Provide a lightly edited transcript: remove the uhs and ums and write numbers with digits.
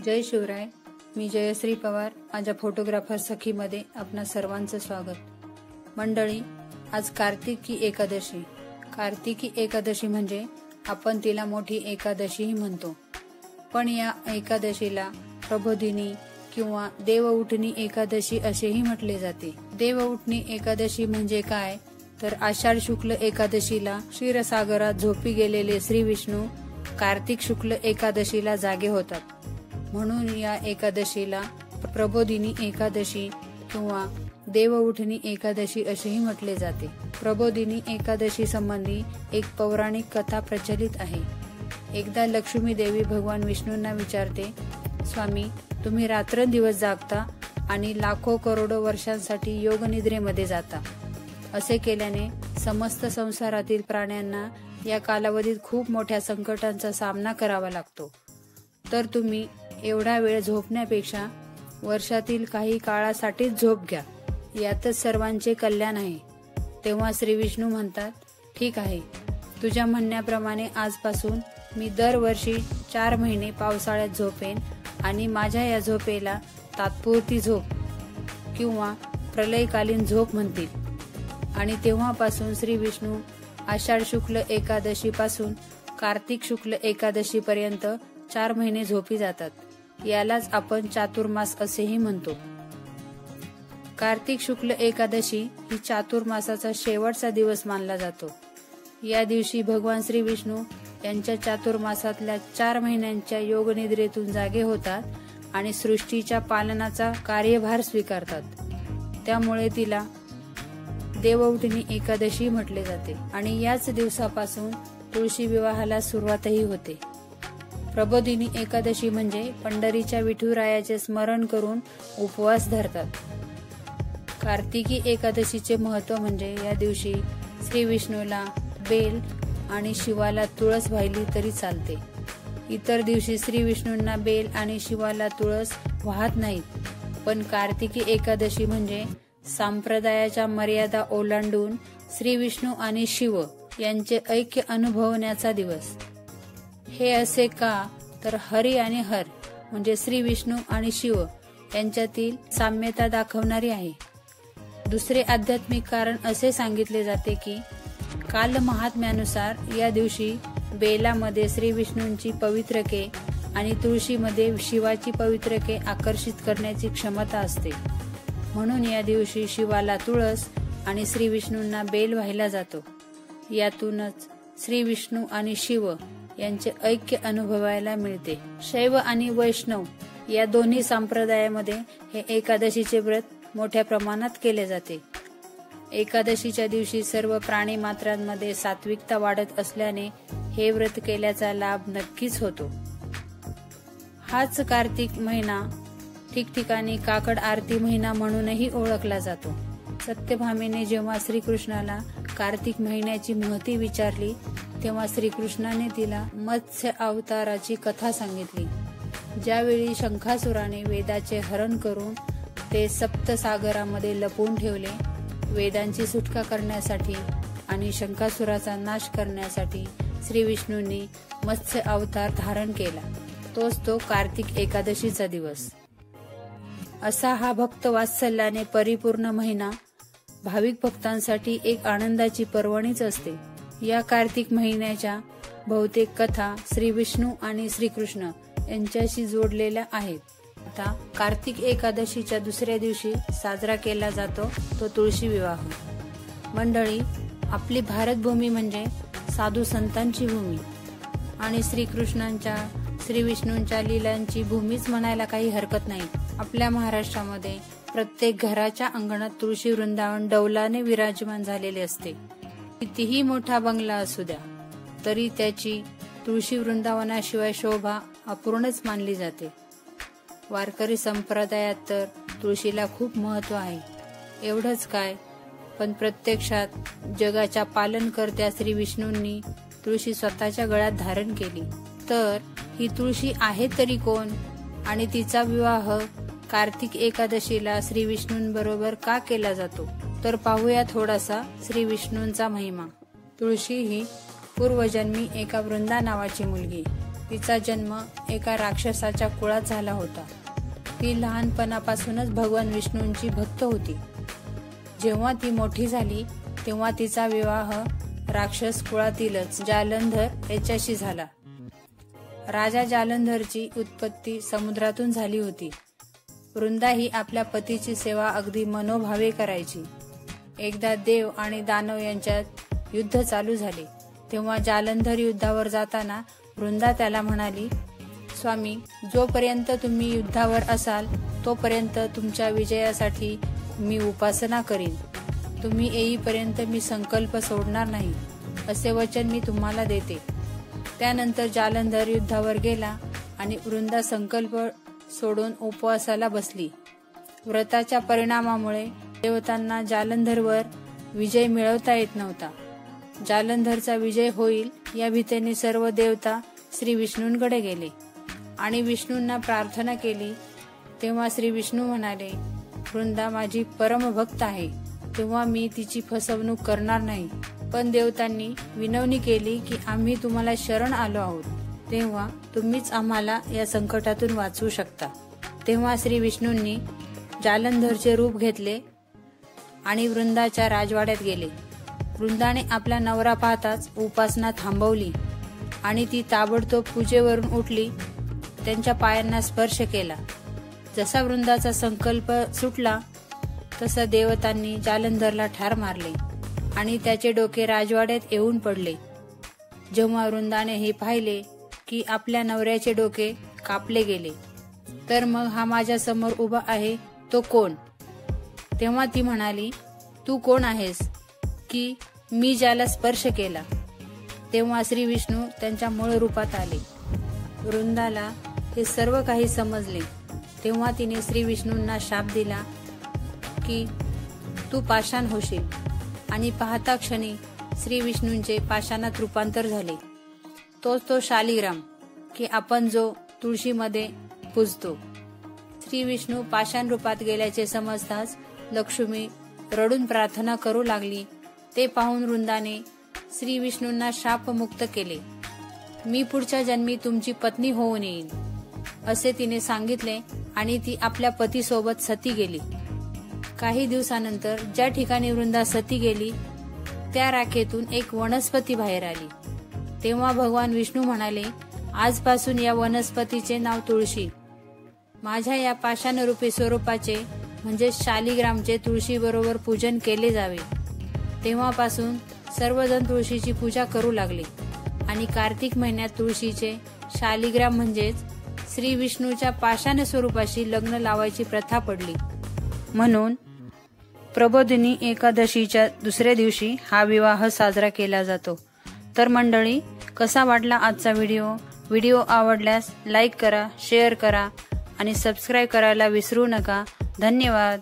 जय शिवराय. मी जयश्री पवार. माझ्या फोटोग्राफर सखीमध्ये आपणा सर्वांचं स्वागत. मंडळी, आज कार्तिकी एकादशी. कार्तिकी एकादशी म्हणजे आपण तिला मोठी एकादशीही म्हणतो, पण या एकादशीला प्रबोधिनी किंवा देवउठणी एकादशी असेही म्हटले जाते. देवउठणी एकादशी म्हणजे काय तर आषाढ शुक्ल एकादशीला क्षीरसागरात झोपी गेलेले श्री विष्णू कार्तिक शुक्ल एकादशीला जागे होतात, म्हणून या एकादशीला प्रबोधिनी एकादशी किंवा देवउठणी एकादशी असेही म्हटले जाते. प्रबोधिनी एकादशी संबंधी एक पौराणिक कथा प्रचलित आहे. एकदा लक्ष्मी देवी भगवान विष्णूंना विचारते, स्वामी, तुम्ही रात्रंदिवस जागता आणि लाखो करोडो वर्षांसाठी योगनिद्रेमध्ये जाता. असे केल्याने समस्त संसारातील प्राण्यांना या कालावधीत खूप मोठ्या संकटांचा सामना करावा लागतो. तर तुम्ही एवढा वेळ झोपण्यापेक्षा वर्षातील काही काळासाठीच झोप घ्या, यातच सर्वांचे कल्याण आहे. तेव्हा श्री विष्णू म्हणतात, ठीक आहे, तुझ्या म्हणण्याप्रमाणे आजपासून मी दरवर्षी 4 महिने पावसाळ्यात झोपेन आणि माझ्या या झोपेला तात्पुरती झोप किंवा प्रलयकालीन झोप म्हणतील. आणि तेव्हापासून श्री विष्णू आषाढ शुक्ल एकादशी पासून कार्तिक शुक्ल एकादशी पर्यंत 4 महिने झोपी जातात. यालाच आपण चातुर्मास असेही म्हणतो. कार्तिक शुक्ल एकादशी ही चातुर्मासाचा शेवटचा दिवस मानला जातो. या दिवशी भगवान श्री विष्णू यांच्या चातुर्मासातल्या 4 महिन्यांच्या योगनिद्रेतून जागे होतात आणि सृष्टीच्या पालनाचा कार्यभार स्वीकारतात. त्यामुळे तिला देवउठणी एकादशी म्हटले जाते. आणि याच दिवसापासून तुळशी विवाहाला सुरुवातही होते. प्रबोधिनी एकादशी म्हणजे पंढरीच्या विठुरायाचे स्मरण करून उपवास धरतात. कार्तिकी एकादशीचे महत्व म्हणजे या दिवशी श्री विष्णूला बेल आणि शिवाला तुळस वाहिली तरी चालते. इतर दिवशी श्री विष्णूंना बेल आणि शिवाला तुळस वाहत नाहीत, पण कार्तिकी एकादशी म्हणजे संप्रदायाच्या मर्यादा ओलांडून श्री विष्णू आणि शिव यांचे ऐक्य अनुभवण्याचा दिवस. हे असे का तर हरी आणि हर म्हणजे श्री विष्णू आणि शिव यांच्यातील साम्यता दाखवणारी आहे. दुसरे आध्यात्मिक कारण असे सांगितले जाते की काल महात्म्यानुसार या दिवशी बेलामध्ये श्री विष्णूंची पवित्रके आणि तुळशीमध्ये शिवाची पवित्रके आकर्षित करण्याची क्षमता असते. म्हणून या दिवशी शिवाला तुळस आणि श्री विष्णूंना बेल वाहिला जातो. यातूनच श्री विष्णू आणि शिव यांचे ऐक्य अनुभवायला मिळते. शैव आणि वैष्णव या दोन्ही संप्रदायामध्ये हे एकादशीचे व्रत मोठ्या प्रमाणात केले जाते. एकादशीच्या दिवशी सर्व प्राणी मात्रांमध्ये सात्विकता वाढत असल्याने हे व्रत केल्याचा लाभ नक्कीच होतो. हाच कार्तिक महिना ठिकठिकाणी काकड आरती महिना म्हणूनही ओळखला जातो. सत्यभामेने जेव्हा श्रीकृष्णाला कार्तिक महिन्याची महती विचारली, तेव्हा श्रीकृष्णाने तिला मत्स्य अवताराची कथा सांगितली. ज्यावेळी शंखासुराने वेदाचे हरण करून ते सप्तसागरामध्ये लपवून ठेवले, वेदांची सुटका करण्यासाठी आणि शंखासुराचा नाश करण्यासाठी श्री विष्णूंनी मत्स्य अवतार धारण केला. तोच तो कार्तिक एकादशीचा दिवस. असा हा भक्त वात्सल्याने परिपूर्ण महिना भाविक भक्तांसाठी एक आनंदाची पर्वणीच असते. या कार्तिक महिन्याच्या बहुतेक कथा श्री विष्णू आणि श्रीकृष्ण यांच्याशी जोडलेल्या आहेत. आता कार्तिक एकादशीच्या दुसऱ्या दिवशी साजरा केला जातो तो तुळशी विवाह. मंडळी, आपली भारतभूमी म्हणजे साधू संतांची भूमी आणि श्रीकृष्णांच्या श्री विष्णूंच्या लीलांची भूमीच म्हणायला काही हरकत नाही. आपल्या महाराष्ट्रामध्ये प्रत्येक घराच्या अंगणात तुळशी वृंदावन डौलाने विराजमान झालेले असते. कितीही मोठा बंगला असू द्या तरी त्याची तुळशी वृंदावनाशिवाय शोभा अपूर्णच मानली जाते. वारकरी संप्रदायात तर तुळशीला खूप महत्व आहे. एवढंच काय, पण प्रत्यक्षात जगाच्या पालनकर्त्या श्री विष्णूंनी तुळशी स्वतःच्या गळ्यात धारण केली. तर ही तुळशी आहे तरी कोण आणि तिचा विवाह कार्तिक एकादशीला श्री विष्णूंबरोबर का केला जातो तर पाहूया थोडासा श्री विष्णूंचा महिमा. तुळशी ही पूर्वजन्मी एका वृंदा नावाची मुलगी तिचा जन्म एका राक्षसाच्या कुळात झाला होता। ती लहानपणापासूनच भगवान विष्णूंची भक्त होती। जेव्हा ती मोठी झाली तेव्हा तिचा विवाह राक्षस कुळातीलच जालंधर याच्याशी झाला। राजा जालंधरची उत्पत्ती समुद्रातून झाली होती। वृंदा ही आपल्या पतीची सेवा अगदी मनोभावे करायची। एकदा देव आणि दानव यांच्यात युद्ध चालू झाले तेव्हा जालंधर युद्धावर जाताना वृंदा त्याला म्हणाली, स्वामी, जोपर्यंत तुम्ही युद्धावर असाल तोपर्यंत तुमच्या विजयासाठी मी उपासना करीन। तुम्ही येईपर्यंत मी संकल्प सोडणार नाही, असे वचन मी तुम्हाला देते। त्यानंतर जालंधर युद्धावर गेला आणि वृंदा संकल्प सोडून उपवासाला बसली। व्रताच्या परिणामामुळे देवतांना जालंधरवर विजय मिळवता येत नव्हता। जालंधरचा विजय होईल या भीतीने सर्व देवता श्री विष्णूंकडे गेले आणि विष्णूंना प्रार्थना केली। तेव्हा श्री विष्णू म्हणाले, वृंदा माझी परमभक्त आहे, तेव्हा मी तिची फसवणूक करणार नाही। पण देवतांनी विनवणी केली की आम्ही तुम्हाला शरण आलो आहोत, तेव्हा तुम्हीच आम्हाला या संकटातून वाचवू शकता। तेव्हा श्री विष्णूंनी जालंधरचे रूप घेतले आणि वृंदाच्या राजवाड्यात गेले। वृंदाने आपला नवरा पाहताच उपासना थांबवली आणि ती ताबडतोब पूजेवरून उठली, त्यांच्या पायांना स्पर्श केला। जसा वृंदाचा संकल्प सुटला तसा देवतांनी जालंधरला ठार मारले आणि त्याचे डोके राजवाड्यात येऊन पडले। जेव्हा वृंदाने हे पाहिले की आपल्या नवऱ्याचे डोके कापले गेले, तर मग हा माझ्या समोर उभा आहे तो कोण? तेव्हा ती म्हणाली, तू कोण आहेस की मी ज्याला स्पर्श केला? तेव्हा श्री विष्णू त्यांच्या मूळ रूपात आले। वृंदाला हे सर्व काही समजले तेव्हा तिने श्री विष्णूंना शाप दिला की तू पाषाण होशील आणि पाहता क्षणी श्री विष्णूंचे पाषाणात रूपांतर झाले। तो शालिग्राम की आपण जो तुळशीमध्ये पूजतो। श्री विष्णू पाषाण रूपात गेल्याचे समजताच लक्ष्मी रडून प्रार्थना करू लागली। ते पाहून वृंदाने श्री विष्णूंना शापमुक्त केले। मी पुढच्या जन्मी तुमची पत्नी होऊन येईन, असे तिने सांगितले आणि ती आपल्या पतीसोबत सती गेली। काही दिवसानंतर ज्या ठिकाणी वृंदा सती गेली त्या राखेतून एक वनस्पती बाहेर आली। तेव्हा भगवान विष्णू म्हणाले, आजपासून या वनस्पतीचे नाव तुळशी। माझ्या या पाषाणरूपी स्वरूपाचे म्हणजे शालिग्रामचे तुळशी बरोबर पूजन केले जावे। तेव्हापासून सर्वजण तुळशीची पूजा करू लागले आणि कार्तिक महिन्यात तुळशीचे शालिग्राम म्हणजेच श्री विष्णूच्या पाषाण स्वरूपाशी लग्न लावायची प्रथा पडली। म्हणून प्रबोधिनी एकादशीच्या दुसऱ्या दिवशी हा विवाह साजरा केला जातो। तर मंडळी, कसा वाटला आजचा व्हिडिओ आवडल्यास लाईक करा, शेअर करा आणि सबस्क्राईब करायला विसरू नका। धन्यवाद।